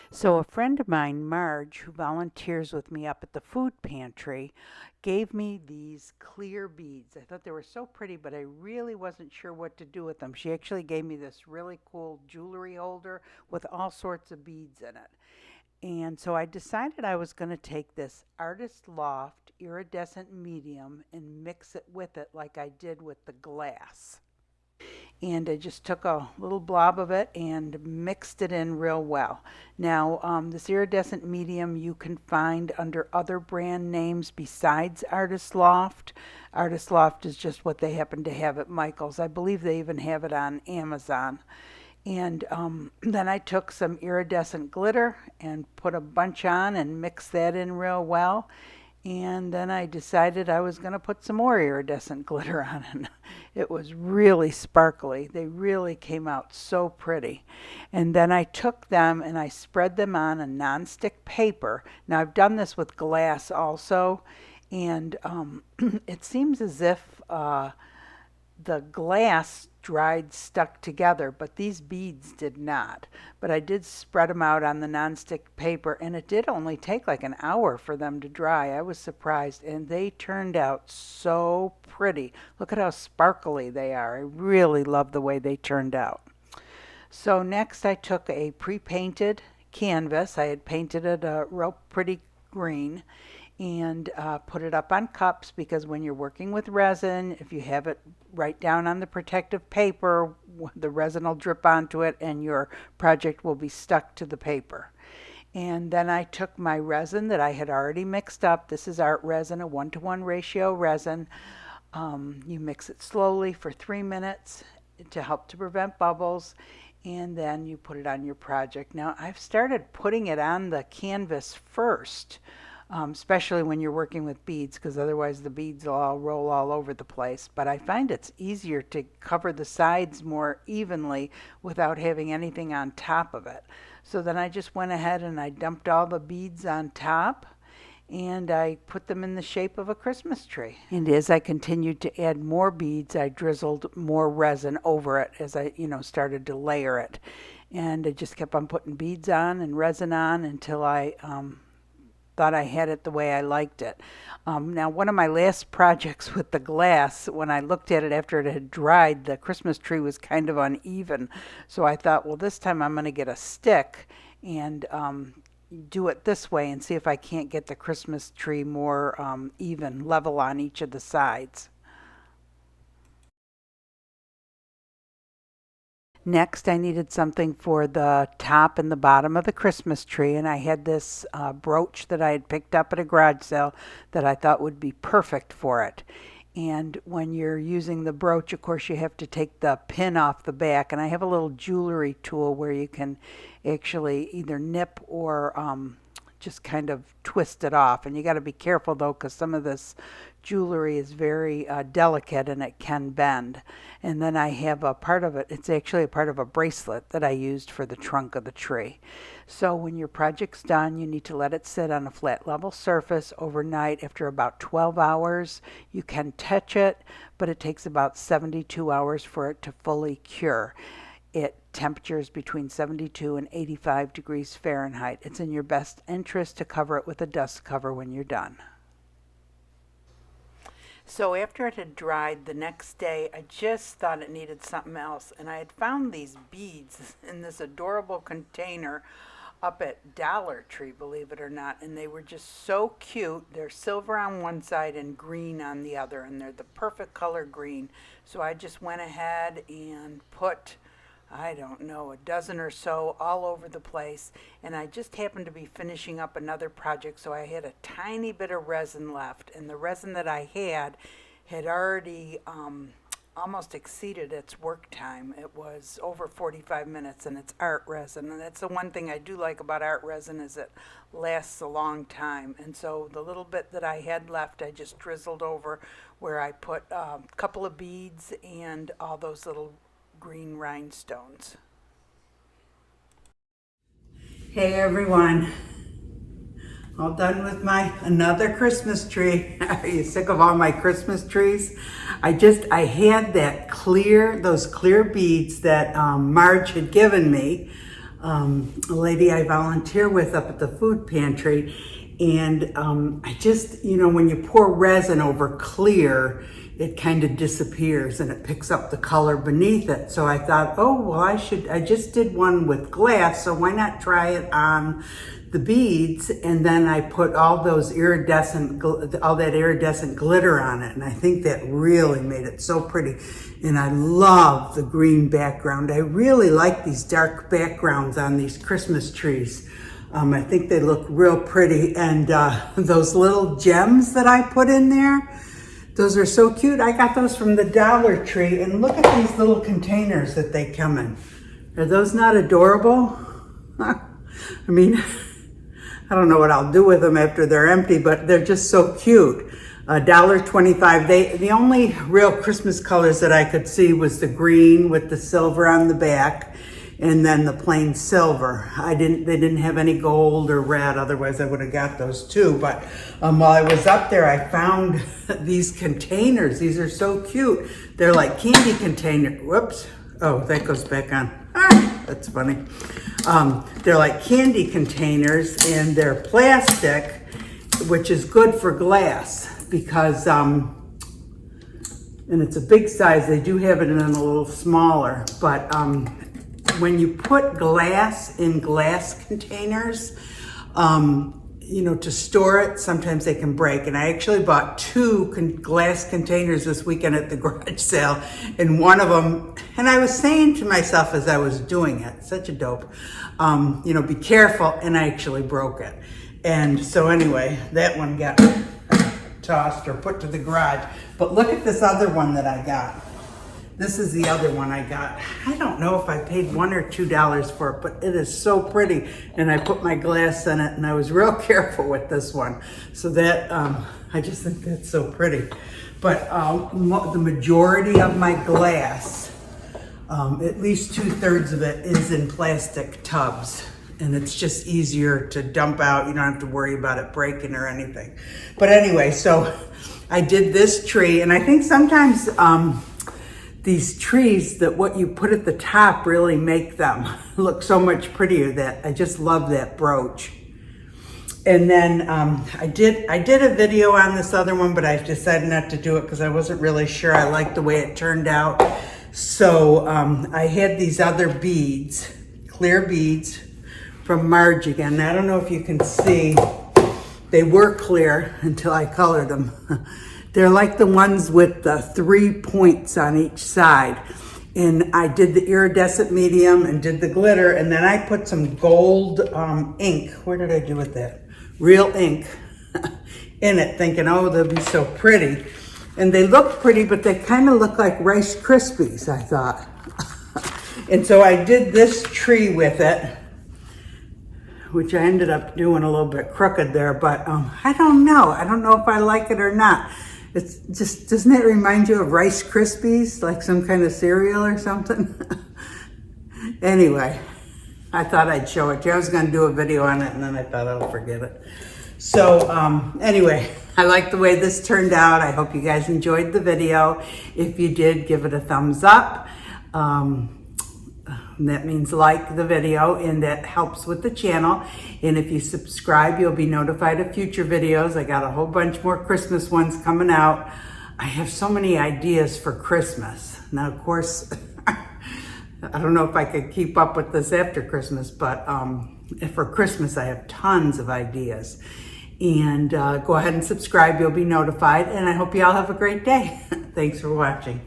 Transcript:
So a friend of mine, Marge, who volunteers with me up at the food pantry, gave me these clear beads. I thought they were so pretty, but I really wasn't sure what to do with them. She actually gave me this really cool jewelry holder with all sorts of beads in it. And so I decided I was going to take this Artist Loft iridescent medium and mix it with it like I did with the glass. And I just took a little blob of it and mixed it in real well. Now, this iridescent medium you can find under other brand names besides Artist Loft. Artist Loft is just what they happen to have at Michael's. I believe they even have it on Amazon. And then I took some iridescent glitter and put a bunch on and mixed that in real well. And then I decided I was going to put some more iridescent glitter on it. It was really sparkly. They really came out so pretty. And then I took them and I spread them on a nonstick paper. Now I've done this with glass also, and it seems as if the glass dried stuck together, but these beads did not. But I did spread them out on the nonstick paper, and it did only take like an hour for them to dry. I was surprised, and they turned out so pretty. Look at how sparkly they are. I really love the way they turned out. So next I took a pre-painted canvas. I had painted it a real pretty green, and put it up on cups, because when you're working with resin, if you have it right down on the protective paper, the resin will drip onto it and your project will be stuck to the paper. And then I took my resin that I had already mixed up. This is art resin, a 1-to-1 ratio resin. You mix it slowly for 3 minutes to help to prevent bubbles, and then you put it on your project. Now I've started putting it on the canvas first, especially when you're working with beads, because otherwise the beads will all roll all over the place. But I find it's easier to cover the sides more evenly without having anything on top of it. So then I just went ahead and I dumped all the beads on top, and I put them in the shape of a Christmas tree. And as I continued to add more beads, I drizzled more resin over it as I, started to layer it. And I just kept on putting beads on and resin on until I thought I had it the way I liked it. Now, one of my last projects with the glass, when I looked at it after it had dried, the Christmas tree was kind of uneven. So I thought, well, this time I'm going to get a stick and do it this way and see if I can't get the Christmas tree more even, level on each of the sides. Next, I needed something for the top and the bottom of the Christmas tree, and I had this brooch that I had picked up at a garage sale that I thought would be perfect for it. And when you're using the brooch, of course, you have to take the pin off the back, and I have a little jewelry tool where you can actually either nip or just kind of twist it off. And you got to be careful though, because some of this jewelry is very delicate and it can bend. And then I have a part of it, it's actually a part of a bracelet that I used for the trunk of the tree. So when your project's done, you need to let it sit on a flat level surface overnight. After about 12 hours, you can touch it, but it takes about 72 hours for it to fully cure. Temperatures between 72 and 85 degrees Fahrenheit. It's in your best interest to cover it with a dust cover when you're done. So after it had dried the next day, I just thought it needed something else, and I had found these beads in this adorable container up at Dollar Tree, believe it or not, and they were just so cute. They're silver on one side and green on the other, and they're the perfect color green. So I just went ahead and put, I don't know, a dozen or so all over the place. And I just happened to be finishing up another project, so I had a tiny bit of resin left. And the resin that I had already almost exceeded its work time. It was over 45 minutes, and it's art resin. And that's the one thing I do like about art resin, is it lasts a long time. And so the little bit that I had left, I just drizzled over where I put a couple of beads and all those little green rhinestones. Hey everyone, all done with my another Christmas tree. Are you sick of all my Christmas trees? I had those clear beads that Marge had given me a lady I volunteer with up at the food pantry. And I just, you know, when you pour resin over clear, it kind of disappears and it picks up the color beneath it. So I thought, oh, well, I just did one with glass, so why not try it on the beads? And then I put all that iridescent glitter on it. And I think that really made it so pretty. And I love the green background. I really like these dark backgrounds on these Christmas trees. I think they look real pretty. And those little gems that I put in there, those are so cute. I got those from the Dollar Tree, and look at these little containers that they come in. Are those not adorable? I mean, I don't know what I'll do with them after they're empty, but they're just so cute. $1.25. The only real Christmas colors that I could see was the green with the silver on the back, and then the plain silver. They didn't have any gold or red, otherwise I would have got those too. But while I was up there, I found these containers. These are so cute. They're like candy containers. Whoops. Oh, that goes back on. Ah, that's funny. They're like candy containers, and they're plastic, which is good for glass because, and it's a big size. They do have it in a little smaller, but when you put glass in glass containers, you know, to store it, sometimes they can break. And I actually bought 2 glass containers this weekend at the garage sale. And one of them, and I was saying to myself as I was doing it, such a dope, you know, be careful. And I actually broke it. And so anyway, that one got tossed or put to the garage. But look at this other one that I got. This is the other one I got. I don't know if I paid $1 or $2 for it, but it is so pretty. And I put my glass in it, and I was real careful with this one. So that, I just think that's so pretty. But the majority of my glass, at least 2/3 of it is in plastic tubs. And it's just easier to dump out. You don't have to worry about it breaking or anything. But anyway, so I did this tree, and I think sometimes, these trees, that what you put at the top really make them look so much prettier. That I just love that brooch. And then I did a video on this other one, but I decided not to do it because I wasn't really sure I liked the way it turned out. So I had these other beads, clear beads from Marge again. I don't know if you can see, they were clear until I colored them. They're like the ones with the 3 points on each side. And I did the iridescent medium and did the glitter, and then I put some gold ink. Where did I do with that? Real ink in it, thinking, oh, they'll be so pretty. And they look pretty, but they kind of look like Rice Krispies, I thought. And so I did this tree with it, which I ended up doing a little bit crooked there, but I don't know. I don't know if I like it or not. It's just, doesn't it remind you of Rice Krispies, like some kind of cereal or something? Anyway, I thought I'd show it to you. I was going to do a video on it, and then I thought I'll forget it. So anyway, I like the way this turned out. I hope you guys enjoyed the video. If you did, give it a thumbs up. That means like the video, and that helps with the channel. And if you subscribe, you'll be notified of future videos. I got a whole bunch more Christmas ones coming out. I have so many ideas for Christmas. Now, of course, I don't know if I could keep up with this after Christmas, but for Christmas, I have tons of ideas. And go ahead and subscribe. You'll be notified. And I hope you all have a great day. Thanks for watching.